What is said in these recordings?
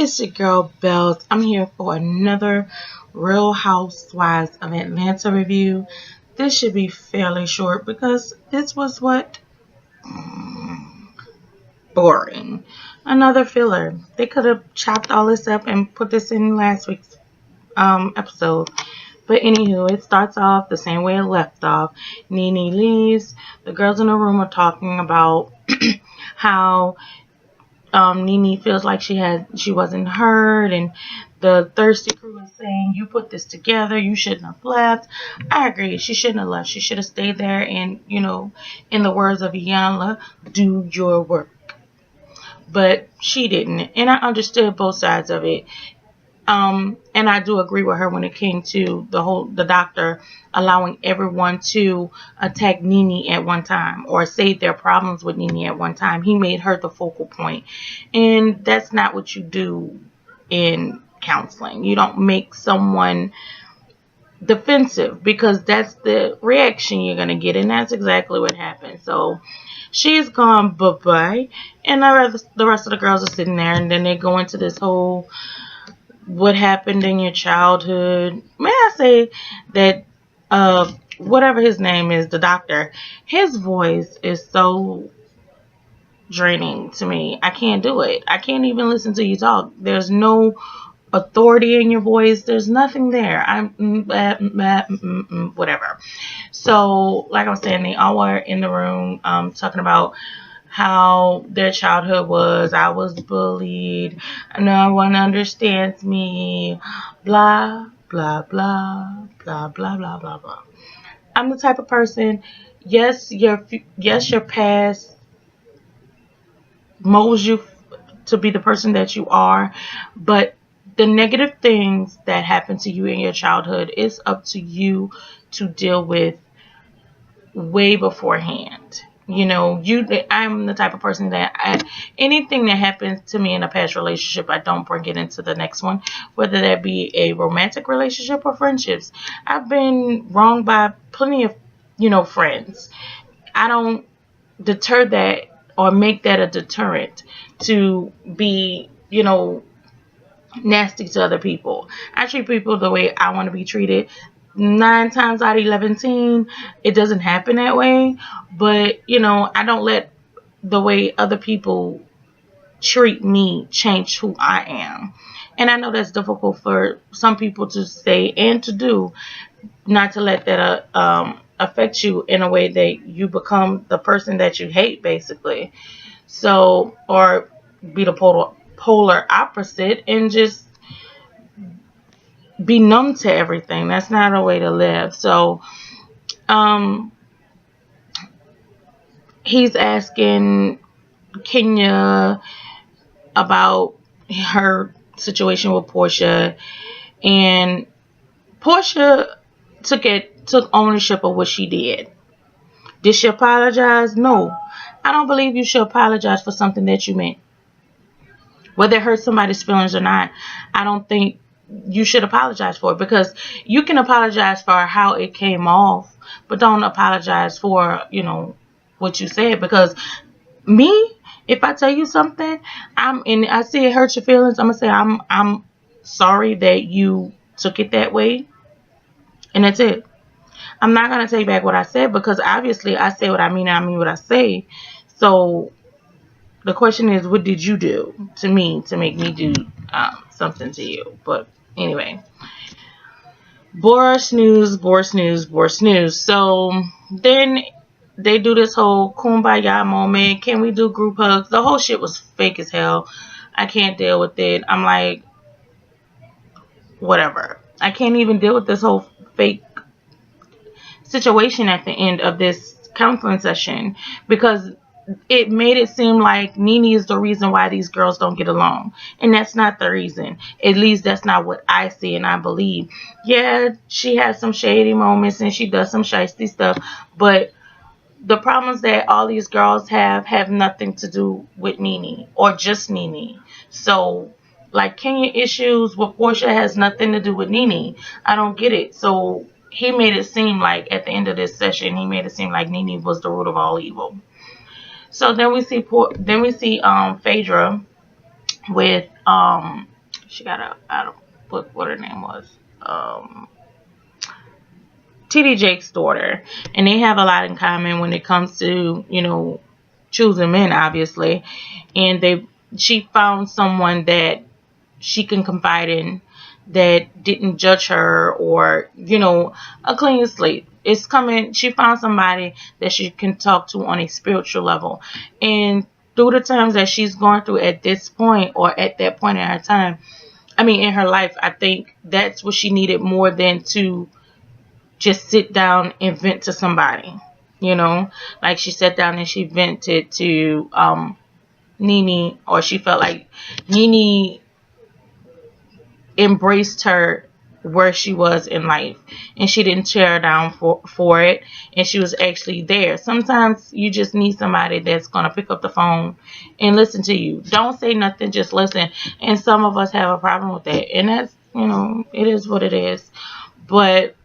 It's your girl Bells. I'm here for another Real Housewives of Atlanta review. This should be fairly short because this was what? Boring. Another filler. They could have chopped all this up and put this in last week's episode. But anywho, it starts off the same way it left off. Nene leaves. The girls in the room are talking about how Nene feels like she wasn't heard, and the thirsty crew is saying, "You put this together. You shouldn't have left." I agree. She shouldn't have left. She should have stayed there and, in the words of Iyanla, do your work. But she didn't, and I understood both sides of it. And I do agree with her when it came to the doctor allowing everyone to attack Nene at one time or say their problems with Nene at one time. He made her the focal point. And that's not what you do in counseling. You don't make someone defensive because that's the reaction you're going to get. And that's exactly what happened. So she's gone bye-bye. And the rest of the girls are sitting there, and then they go into this whole what happened in your childhood. May I say that whatever his name is, the doctor, his voice is so draining to me. I can't do it. I can't even listen to you talk. There's no authority in your voice. There's nothing there. Whatever. So, like I was saying, they all were in the room talking about how their childhood was. I was bullied. No one understands me. Blah, blah, blah, blah, blah, blah, blah, blah. I'm the type of person, yes, your past molds you to be the person that you are, but the negative things that happen to you in your childhood is up to you to deal with way beforehand. I'm the type of person that anything that happens to me in a past relationship, I don't bring it into the next one, whether that be a romantic relationship or friendships. I've been wronged by plenty of, friends. I don't deter that or make that a deterrent to be, nasty to other people. I treat people the way I want to be treated. 9 times out of 11, it doesn't happen that way. But, I don't let the way other people treat me change who I am. And I know that's difficult for some people to say and to do, not to let that affect you in a way that you become the person that you hate, basically. So, or be the polar opposite and just be numb to everything. That's not a way to live. So, he's asking Kenya about her situation with Portia, and Portia took ownership of what she did. Did she apologize? No. I don't believe you should apologize for something that you meant. Whether it hurts somebody's feelings or not, I don't think you should apologize for it, because you can apologize for how it came off, but don't apologize for, what you said. Because me, if I tell you something, I see it hurts your feelings, I'm gonna say I'm sorry that you took it that way, and that's it. I'm not gonna take back what I said, because obviously I say what I mean and I mean what I say. So the question is, what did you do to me to make me do something to you? But anyway, bore snooze. So then they do this whole kumbaya moment. Can we do group hugs? The whole shit was fake as hell. I can't deal with it. I'm like, whatever. I can't even deal with this whole fake situation at the end of this counseling session, because it made it seem like Nene is the reason why these girls don't get along. And that's not the reason. At least that's not what I see and I believe. Yeah, she has some shady moments and she does some shysty stuff, but the problems that all these girls have nothing to do with Nene or just Nene. So, like, Kenya issues with Portia has nothing to do with Nene. I don't get it. So he made it seem like at the end of this session, he made it seem like Nene was the root of all evil. So then we see Phaedra with She got a, I don't what her name was. Um, TD Jake's daughter, and they have a lot in common when it comes to choosing men, obviously. And she found someone that she can confide in, that didn't judge her, or a clean slate. It's coming. She found somebody that she can talk to on a spiritual level, and through the times that she's going through at this point, or at that point in her time, I mean in her life, I think that's what she needed more than to just sit down and vent to somebody. Like she sat down and she vented to Nene, or she felt like Nene embraced her where she was in life, and she didn't tear her down for it, and she was actually there. Sometimes you just need somebody that's going to pick up the phone and listen to you. Don't say nothing, just listen. And some of us have a problem with that, and that's it is what it is. But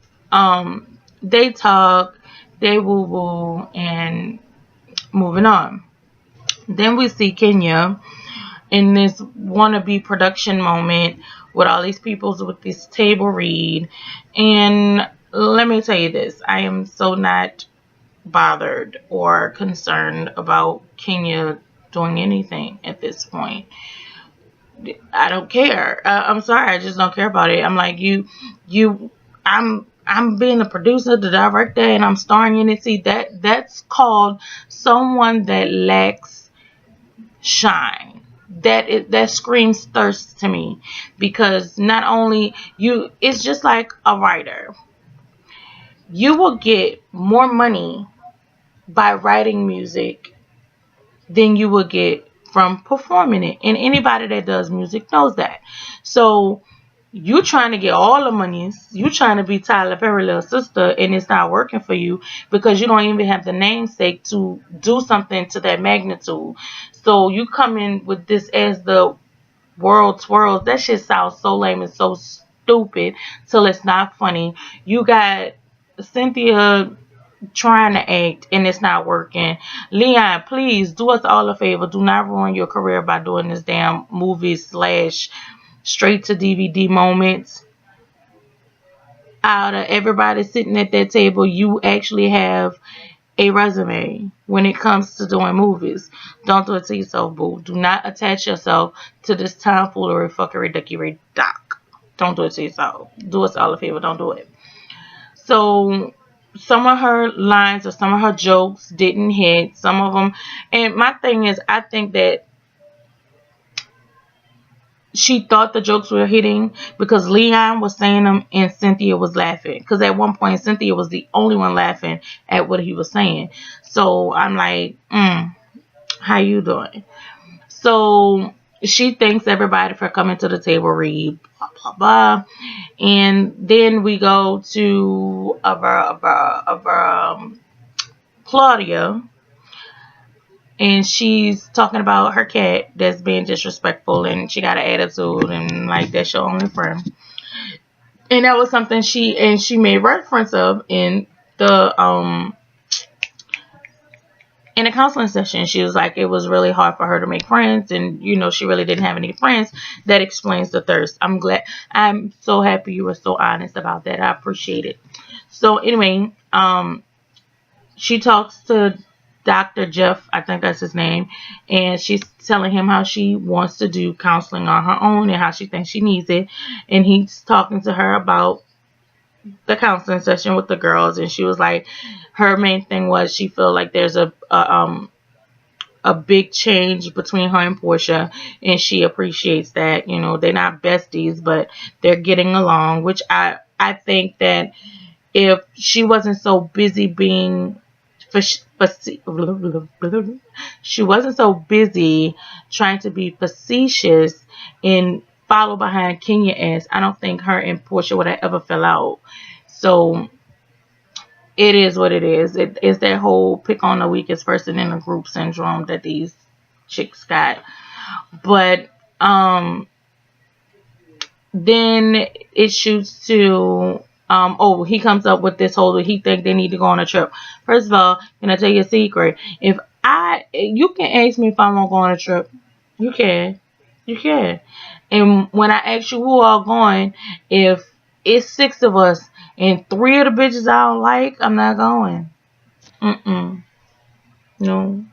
they talk, they woo woo, and moving on. Then we see Kenya in this wannabe production moment with all these people with this table read. And let me tell you this, I am so not bothered or concerned about Kenya doing anything at this point. I don't care. I'm sorry, I just don't care about it. I'm like I'm being the producer, the director, and I'm starring in it. See, that's called someone that lacks shine. That screams thirst to me, because not only it's just like a writer. You will get more money by writing music than you will get from performing it, and anybody that does music knows that. So you trying to get all the monies, you trying to be Tyler Perry little sister, and it's not working for you because you don't even have the namesake to do something to that magnitude. So you come in with this as the world twirls. That shit sounds so lame and so stupid till it's not funny. You got Cynthia trying to act and it's not working. Leon, please do us all a favor. Do not ruin your career by doing this damn movie / straight to DVD moments. Out of everybody sitting at that table, you actually have a resume when it comes to doing movies. Don't do it to yourself, boo. Do not attach yourself to this tomfoolery, fuckery, duckery, doc. Don't do it to yourself. Do us all a favor. Don't do it. So some of her lines or some of her jokes didn't hit. Some of them. And my thing is, I think that she thought the jokes were hitting because Leon was saying them and Cynthia was laughing. Because at one point, Cynthia was the only one laughing at what he was saying. So I'm like, how you doing? So she thanks everybody for coming to the table read, blah, blah, blah. And then we go to Claudia. And she's talking about her cat that's being disrespectful, and she got an attitude, and like that's your only friend. And that was something she made reference of in the counseling session. She was like, it was really hard for her to make friends, and she really didn't have any friends. That explains the thirst. I'm so happy you were so honest about that. I appreciate it. So anyway, she talks to Dr. Jeff, I think that's his name, and she's telling him how she wants to do counseling on her own and how she thinks she needs it. And he's talking to her about the counseling session with the girls, and she was like, her main thing was she felt like there's a big change between her and Portia, and she appreciates that. They're not besties, but they're getting along, which I think that if she wasn't so busy being she wasn't so busy trying to be facetious and follow behind Kenya ass, I don't think her and Portia would have ever fell out. So it is what it is. It's that whole pick on the weakest person in the group syndrome that these chicks got. But then it shoots to he comes up with this whole, he think they need to go on a trip. First of all, can I tell you a secret? You can ask me if I want to go on a trip. You can. You can. And when I ask you who all going, if it's 6 of us and 3 of the bitches I don't like, I'm not going. Mm-mm. No.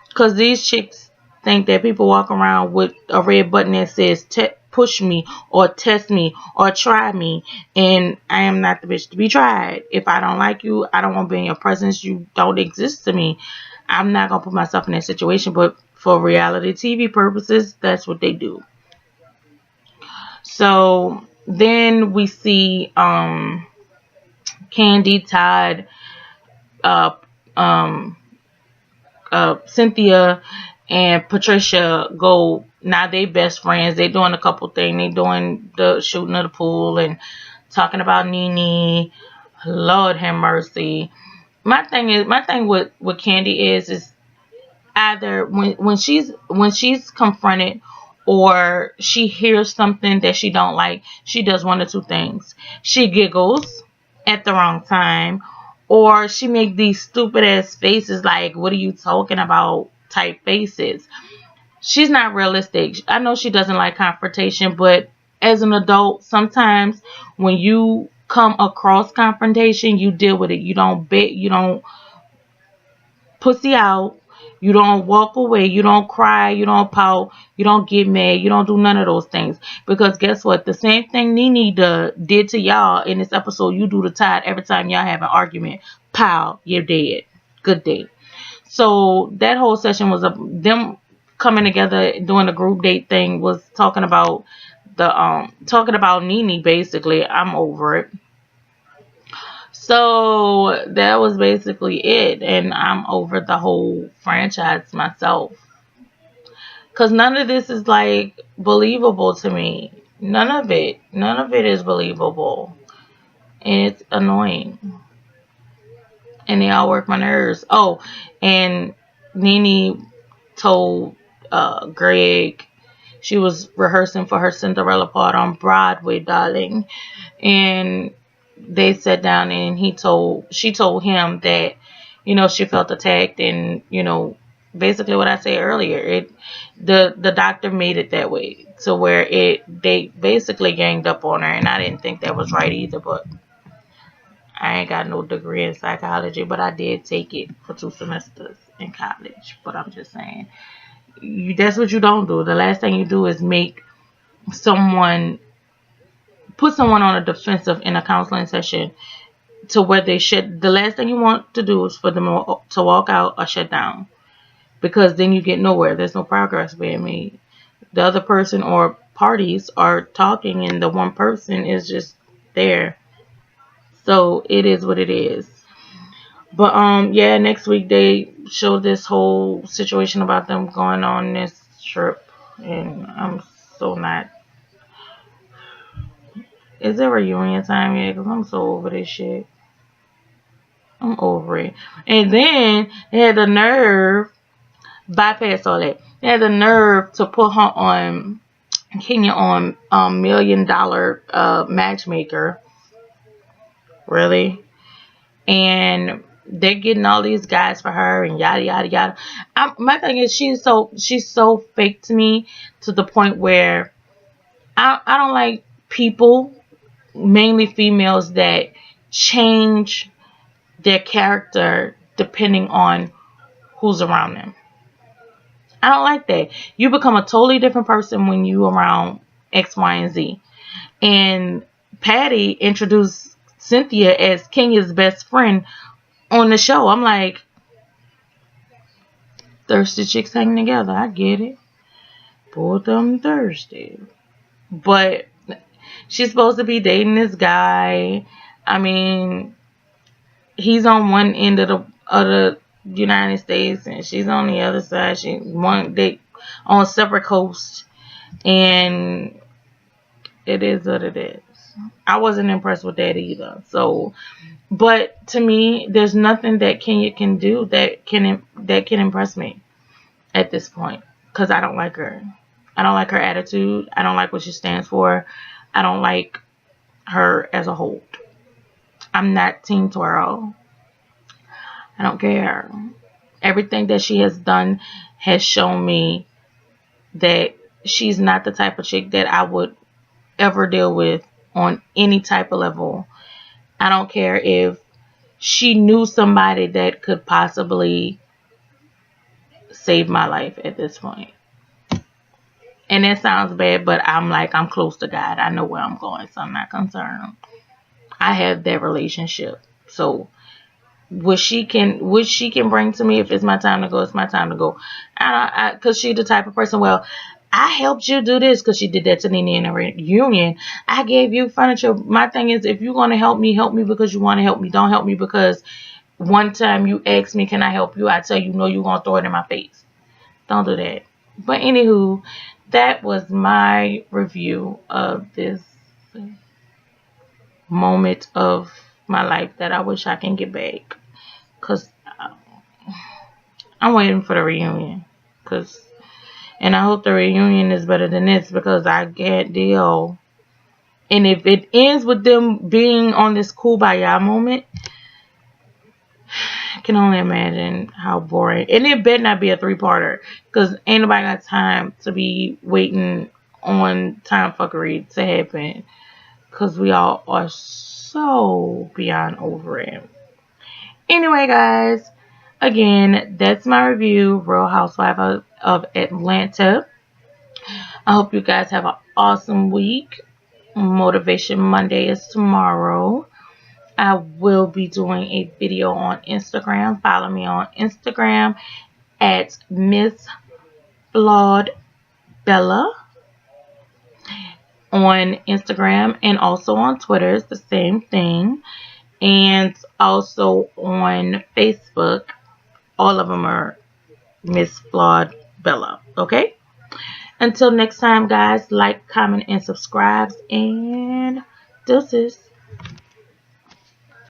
Because these chicks think that people walk around with a red button that says push me or test me or try me. And I am not the bitch to be tried. If I don't like you, I don't want to be in your presence. You don't exist to me. I'm not going to put myself in that situation. But for reality TV purposes, that's what they do. So then we see Candy, Todd, uh, um, Cynthia and Patricia go. Now they best friends. They doing a couple things. They doing the shooting of the pool and talking about Nene. Lord have mercy. My thing with Candy is either when she's confronted or she hears something that she don't like, she does one of two things. She giggles at the wrong time, or she make these stupid ass faces like, what are you talking about type faces. She's not realistic. I know she doesn't like confrontation, but as an adult, sometimes when you come across confrontation, you deal with it. You don't pussy out. You don't walk away. You don't cry. You don't pout. You don't get mad. You don't do none of those things. Because guess what? The same thing Nene did to y'all in this episode, you do to Todd every time y'all have an argument. Pow, you're dead. Good day. So that whole session was them coming together doing the group date thing, was talking about Nene basically. I'm over it. So that was basically it, and I'm over the whole franchise myself. Cause none of this is like believable to me. None of it is believable, and it's annoying. And they all work my nerves. Oh, and Nene told Greg she was rehearsing for her Cinderella part on Broadway, darling, and they sat down and she told him that, she felt attacked, and basically what I said earlier, the doctor made it that way to where they basically ganged up on her, and I didn't think that was right either, but I ain't got no degree in psychology, but I did take it for 2 semesters in college. But I'm just saying, that's what you don't do. The last thing you do is someone put someone on a defensive in a counseling session to where they should. The last thing you want to do is for them to walk out or shut down, because then you get nowhere. There's no progress being made. The other person or parties are talking, and the one person is just there. So it is what it is. But yeah, next week they show this whole situation about them going on this trip, and I'm so not. Is there reunion time yet? Cause I'm so over this shit. I'm over it. And then they had the nerve, bypass all that. They had the nerve to put her on Kenya on $1 million matchmaker. Really? And they're getting all these guys for her and yada yada yada. My thing is she's so fake to me, to the point where I don't like people, mainly females, that change their character depending on who's around them. I don't like that. You become a totally different person when you around X, Y, and Z. And Patty introduced Cynthia as Kenya's best friend on the show. I'm like, thirsty chicks hanging together. I get it. Both of them thirsty. But she's supposed to be dating this guy. I mean, he's on one end of the United States and she's on the other side. They on separate coasts, and it is what it is. I wasn't impressed with that either. So, but to me, there's nothing that Kenya can do that can impress me at this point, because I don't like her. I don't like her attitude. I don't like what she stands for. I don't like her as a whole. I'm not Team Twirl. I don't care. Everything that she has done has shown me that she's not the type of chick that I would ever deal with on any type of level. I don't care if she knew somebody that could possibly save my life at this point. And that sounds bad, but I'm close to God. I know where I'm going, so I'm not concerned. I have that relationship. So what she can bring to me, if it's my time to go, it's my time to go. Cause she's the type of person, well, I helped you do this because she did that to Nene in a reunion. I gave you furniture. My thing is, if you're going to help me because you want to help me. Don't help me because one time you asked me, can I help you? I tell you, no, you're going to throw it in my face. Don't do that. But anywho, that was my review of this moment of my life that I wish I can get back. Because I'm waiting for the reunion. And I hope the reunion is better than this because I can't deal. And if it ends with them being on this kumbaya moment, I can only imagine how boring. And it better not be a 3-parter because ain't nobody got time to be waiting on time fuckery to happen because we all are so beyond over it. Anyway, guys, again, that's my review, Real Housewife of Atlanta. I hope you guys have an awesome week. Motivation Monday is tomorrow. I will be doing a video on Instagram. Follow me on Instagram at Miss Flawed Bella on Instagram, and also on Twitter. It's the same thing. And also on Facebook. All of them are Miss Flawed Bella. Okay? Until next time, guys, like, comment, and subscribe. And deuces.